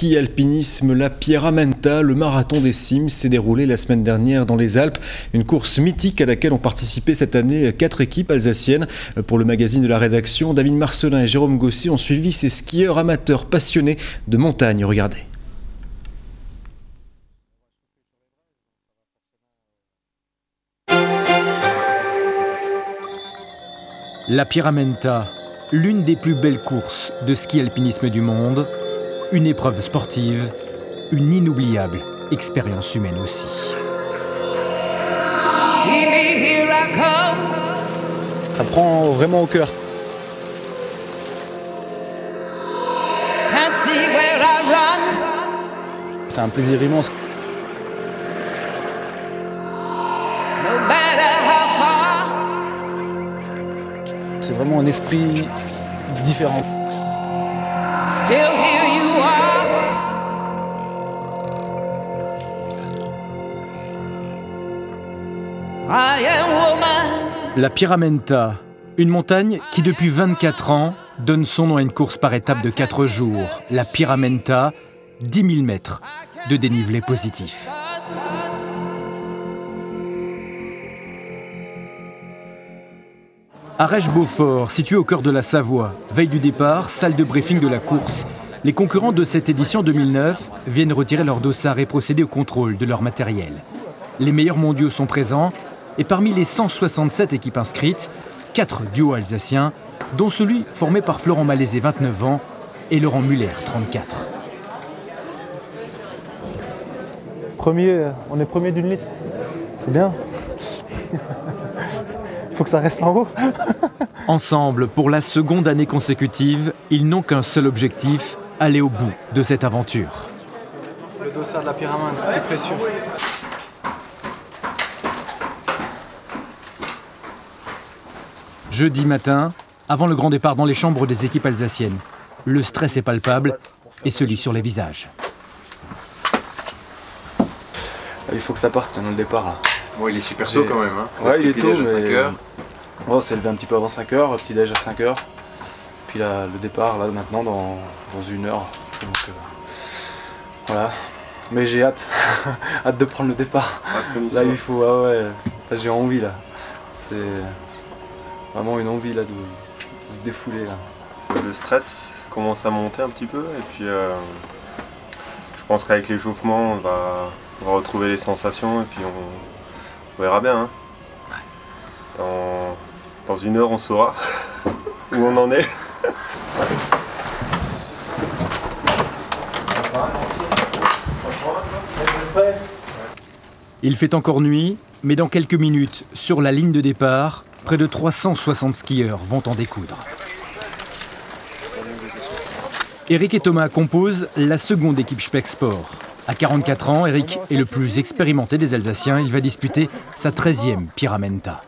ski alpinisme, la Pierramenta, le marathon des cimes s'est déroulé la semaine dernière dans les Alpes. Une course mythique à laquelle ont participé cette année 4 équipes alsaciennes. Pour le magazine de la rédaction, David Marcelin et Jérôme Gossi ont suivi ces skieurs amateurs passionnés de montagne. Regardez. La Pierramenta, l'une des plus belles courses de ski alpinisme du monde, une épreuve sportive, une inoubliable expérience humaine aussi. Ça prend vraiment au cœur. C'est un plaisir immense. C'est vraiment un esprit différent. La Pierramenta, une montagne qui depuis 24 ans donne son nom à une course par étape de 4 jours. La Pierramenta, 10 000 mètres de dénivelé positif. Arèche-Beaufort, situé au cœur de la Savoie, veille du départ, salle de briefing de la course. Les concurrents de cette édition 2009 viennent retirer leur dossard et procéder au contrôle de leur matériel. Les meilleurs mondiaux sont présents et parmi les 167 équipes inscrites, 4 duos alsaciens, dont celui formé par Florent Malaisé, 29 ans, et Laurent Muller, 34. On est premier d'une liste, c'est bien. Il faut que ça reste en haut. Ensemble, pour la seconde année consécutive, ils n'ont qu'un seul objectif, aller au bout de cette aventure. C'est le dossard de la Pierramenta, c'est précieux. Jeudi matin, avant le grand départ dans les chambres des équipes alsaciennes, le stress est palpable et se lit sur les visages. Il faut que ça parte dans le départ là. Bon, il est super tôt quand même. Hein. Ouais, il est tôt, mais... à 5 heures. Bon, on s'est levé un petit peu avant 5 heures, petit déj à 5 heures. Puis là, le départ, là, maintenant, dans 1 heure. Donc, voilà. Mais j'ai hâte. Hâte de prendre le départ. Là, il faut... Ah ouais, là, j'ai envie, là. C'est vraiment une envie, là, de se défouler, là. Le stress commence à monter un petit peu. Et puis, je pense qu'avec l'échauffement, on va retrouver les sensations. Et puis, on verra bien. Hein. Dans 1 heure, on saura où on en est. Il fait encore nuit, mais dans quelques minutes, sur la ligne de départ, près de 360 skieurs vont en découdre. Eric et Thomas composent la seconde équipe Speck Sport. À 44 ans, Eric est le plus expérimenté des Alsaciens. Il va disputer sa 13e Pierramenta.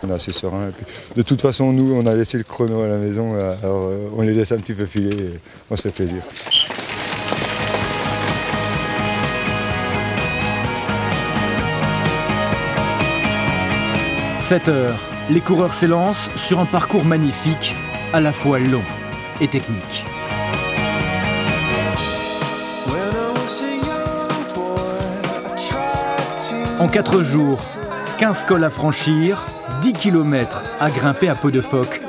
On est assez serein. Et puis, de toute façon, nous, on a laissé le chrono à la maison, alors on les laisse un petit peu filer et on se fait plaisir. « 7 heures, les coureurs s'élancent sur un parcours magnifique, à la fois long et technique. En 4 jours, 15 cols à franchir, 10 km à grimper à peau de phoque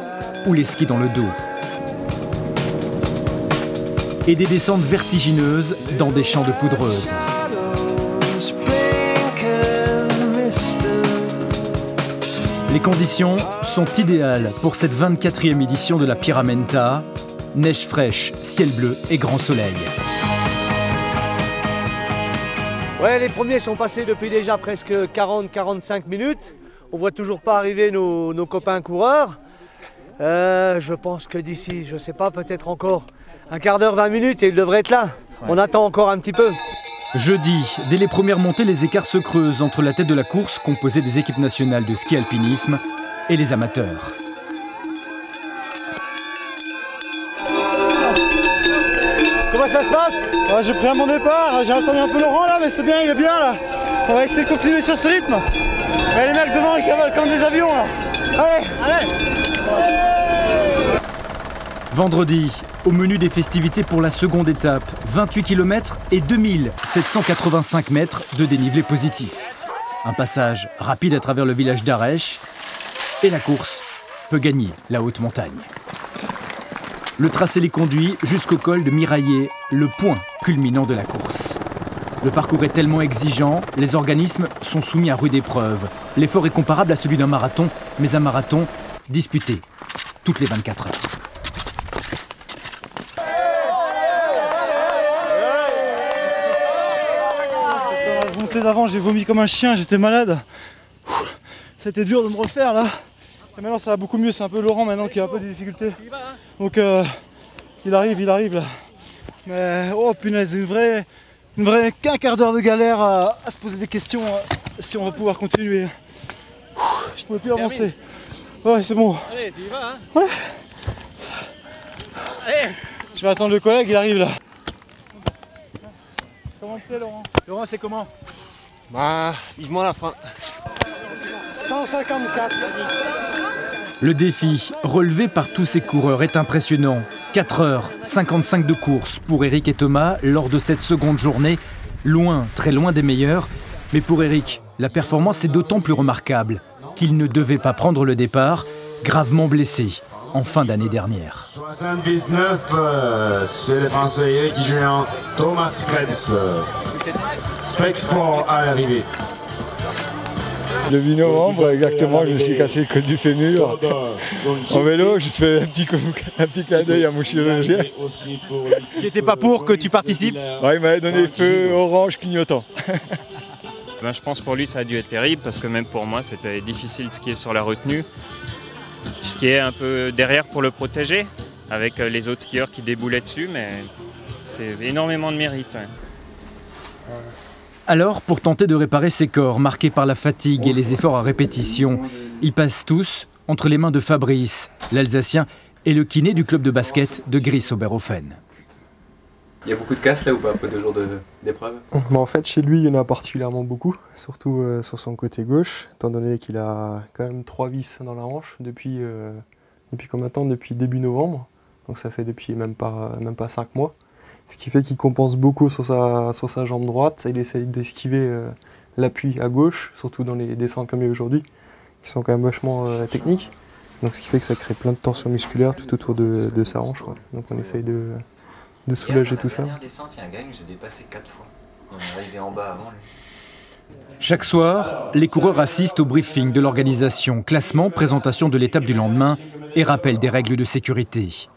ou les skis dans le dos. Et des descentes vertigineuses dans des champs de poudreuse. Les conditions sont idéales pour cette 24e édition de la Pierramenta. Neige fraîche, ciel bleu et grand soleil. Ouais, les premiers sont passés depuis déjà presque 40-45 minutes. On voit toujours pas arriver nos copains coureurs. Je pense que d'ici, je sais pas, peut-être encore un quart d'heure, 20 minutes et ils devraient être là. Ouais. On attend encore un petit peu. Jeudi, dès les premières montées, les écarts se creusent entre la tête de la course, composée des équipes nationales de ski alpinisme, et les amateurs. Comment ça se passe? Ouais, j'ai pris à mon départ, j'ai attendu un peu Laurent là, mais c'est bien, il est bien là. On va essayer de continuer sur ce rythme. Et les mecs devant, ils cavalent comme des avions là. Allez, allez. Vendredi, Au menu des festivités pour la seconde étape, 28 km et 2785 mètres de dénivelé positif. Un passage rapide à travers le village d'Arèche et la course peut gagner la haute montagne. Le tracé les conduit jusqu'au col de Miraillé, le point culminant de la course. Le parcours est tellement exigeant, les organismes sont soumis à rude épreuve. L'effort est comparable à celui d'un marathon, mais un marathon disputé toutes les 24 heures. Dans la montée d'avant, j'ai vomi comme un chien, j'étais malade. C'était dur de me refaire là. Et maintenant ça va beaucoup mieux, c'est un peu Laurent maintenant qui a un peu des difficultés. Donc il arrive là. Mais oh punaise, qu'un quart d'heure de galère à se poser des questions si on va pouvoir continuer. Je ne pouvais plus avancer. Ouais, c'est bon. Allez, tu y vas, hein? Ouais. Allez. Je vais attendre le collègue, il arrive là. Comment c'est Laurent? Laurent, c'est comment? Bah, vivement la fin. 154. Le défi, relevé par tous ces coureurs, est impressionnant. 4h55 de course pour Eric et Thomas lors de cette seconde journée. Loin, très loin des meilleurs. Mais pour Eric, la performance est d'autant plus remarquable qu'il ne devait pas prendre le départ, gravement blessé en fin d'année dernière. 79, c'est le Français Eric Julien, Thomas Krebs. Spexport à l'arrivée. Le 8 novembre, exactement, je me suis cassé le côte du fémur. En vélo, je fais un petit clin d'œil à mon chirurgien. Qui n'était pas pour que tu participes? Ouais, il m'avait donné le feu orange clignotant. Ben, je pense pour lui ça a dû être terrible parce que même pour moi c'était difficile de skier sur la retenue. Je skiais un peu derrière pour le protéger avec les autres skieurs qui déboulaient dessus, mais c'est énormément de mérite. Alors, pour tenter de réparer ses corps marqués par la fatigue et les efforts à répétition, ils passent tous entre les mains de Fabrice, l'Alsacien, et le kiné du club de basket de Gries-Oberhofen. Il y a beaucoup de casses là ou pas, de jours d'épreuve? En fait, chez lui, il y en a particulièrement beaucoup, surtout sur son côté gauche, étant donné qu'il a quand même 3 vis dans la hanche depuis combien de temps? Depuis début novembre, donc ça fait depuis même pas 5 mois. Ce qui fait qu'il compense beaucoup sur sa jambe droite, il essaye d'esquiver l'appui à gauche, surtout dans les descentes comme il y a aujourd'hui, qui sont quand même vachement techniques. Donc ce qui fait que ça crée plein de tensions musculaires tout autour de sa hanche, quoi. Donc on essaye de soulager tout ça. La dernière descente, il y a un gars qui nous a dépassé 4 fois. On est arrivé en bas avant lui. Chaque soir, les coureurs assistent au briefing de l'organisation, classement, présentation de l'étape du lendemain et rappel des règles de sécurité.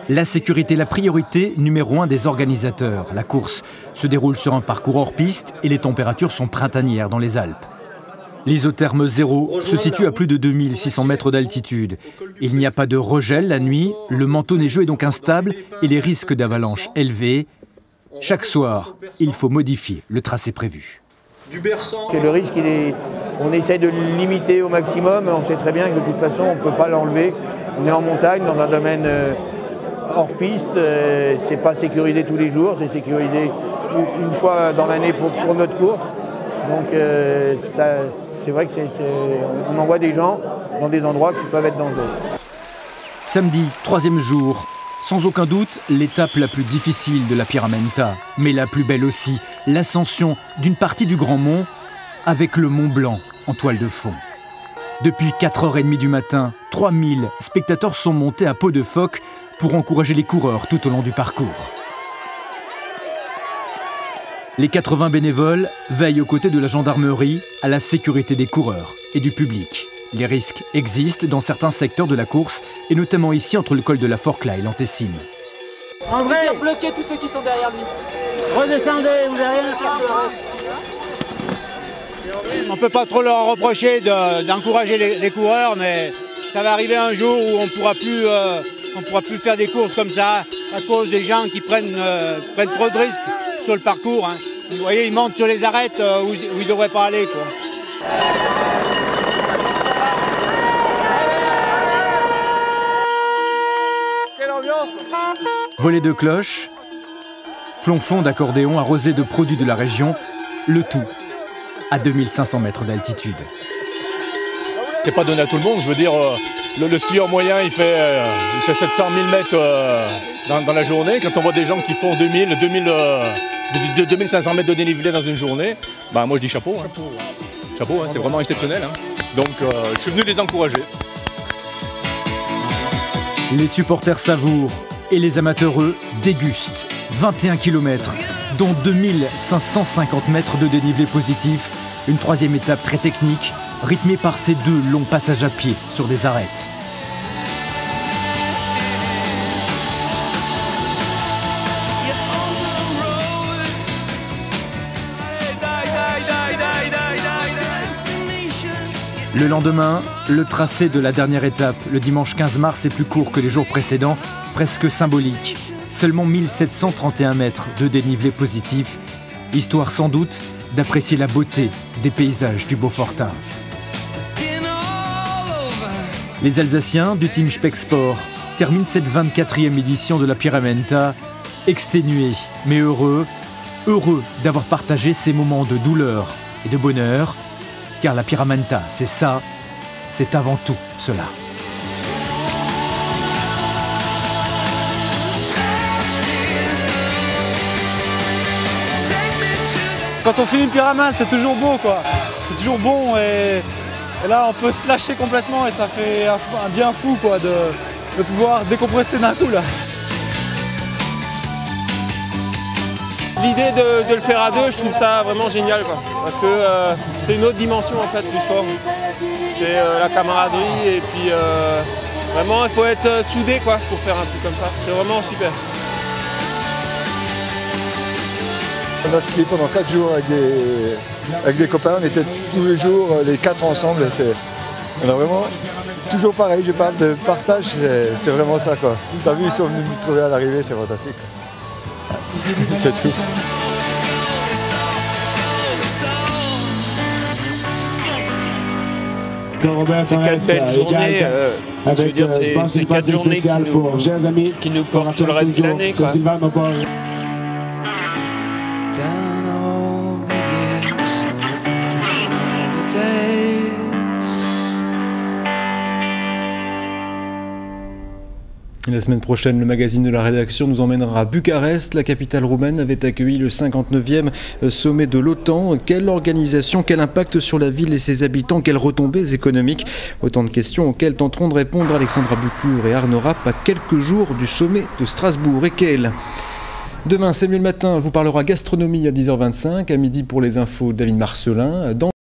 La sécurité, la priorité numéro 1 des organisateurs. La course se déroule sur un parcours hors piste et les températures sont printanières dans les Alpes. L'isotherme zéro se situe à plus de 2600 mètres d'altitude. Il n'y a pas de regel la nuit, le manteau neigeux est donc instable et les risques d'avalanche élevés. Chaque soir, il faut modifier le tracé prévu. Le risque, on essaie de le limiter au maximum, on sait très bien que de toute façon on ne peut pas l'enlever. On est en montagne, dans un domaine hors piste, c'est pas sécurisé tous les jours, c'est sécurisé une fois dans l'année pour notre course. Donc c'est vrai qu'on envoie des gens dans des endroits qui peuvent être dangereux. Samedi, 3e jour. Sans aucun doute, l'étape la plus difficile de la Pyramenta, mais la plus belle aussi, l'ascension d'une partie du Grand Mont avec le Mont Blanc en toile de fond. Depuis 4h30 du matin, 3000 spectateurs sont montés à peau de phoque pour encourager les coureurs tout au long du parcours. Les 80 bénévoles veillent aux côtés de la gendarmerie à la sécurité des coureurs et du public. Les risques existent dans certains secteurs de la course, et notamment ici entre le col de la Forclaz et l'Antessine. André, bloquez tous ceux qui sont derrière lui. Redescendez, vous n'avez rien à faire. On ne peut pas trop leur reprocher d'encourager les coureurs, mais ça va arriver un jour où on ne pourra plus faire des courses comme ça à cause des gens qui prennent trop de risques sur le parcours. Hein. Vous voyez, ils montent sur les arêtes où ils ne devraient pas aller, quoi. Quelle ambiance! Volée de cloches, flonflon d'accordéon arrosé de produits de la région, le tout à 2500 mètres d'altitude. C'est pas donné à tout le monde, je veux dire, le skieur moyen il fait 700 000 mètres dans la journée. Quand on voit des gens qui font 2500 mètres de dénivelé dans une journée, bah moi je dis chapeau. Hein. Chapeau, hein, c'est vraiment exceptionnel. Hein. Donc je suis venu les encourager. Les supporters savourent et les amateurs, eux, dégustent. 21 km, dont 2550 mètres de dénivelé positif. Une troisième étape très technique, rythmée par ces 2 longs passages à pied sur des arêtes. Le lendemain, le tracé de la dernière étape, le dimanche 15 mars, est plus court que les jours précédents, presque symbolique. Seulement 1731 mètres de dénivelé positif, histoire sans doute d'apprécier la beauté des paysages du Beaufortain. Les Alsaciens du team Speck Sport terminent cette 24e édition de la Pyramenta, exténués mais heureux d'avoir partagé ces moments de douleur et de bonheur, car la Pyramenta, c'est ça, c'est avant tout cela. Quand on finit une pyramide, c'est toujours beau quoi. C'est toujours bon et là on peut se lâcher complètement et ça fait un bien fou quoi de pouvoir décompresser d'un coup là. L'idée de le faire à 2, je trouve ça vraiment génial quoi. Parce que c'est une autre dimension en fait du sport. C'est la camaraderie et puis vraiment il faut être soudé quoi pour faire un truc comme ça. C'est vraiment super. On a skié pendant 4 jours avec des copains, on était tous les jours les 4 ensemble. On a vraiment toujours pareil, je parle de partage, c'est vraiment ça quoi. T'as vu, ils sont venus me trouver à l'arrivée, c'est fantastique. C'est tout. C'est 4 belles journées, je veux dire, c'est 4 journées qui nous portent tout le reste de l'année. La semaine prochaine, le magazine de la rédaction nous emmènera à Bucarest. La capitale roumaine avait accueilli le 59e sommet de l'OTAN. Quelle organisation, quel impact sur la ville et ses habitants, quelles retombées économiques? Autant de questions auxquelles tenteront de répondre Alexandra Bucur et Arnaud Rapp à quelques jours du sommet de Strasbourg. Et quel? Demain, C'est mieux le matin vous parlera gastronomie à 10h25. À midi pour les infos, David Marcelin.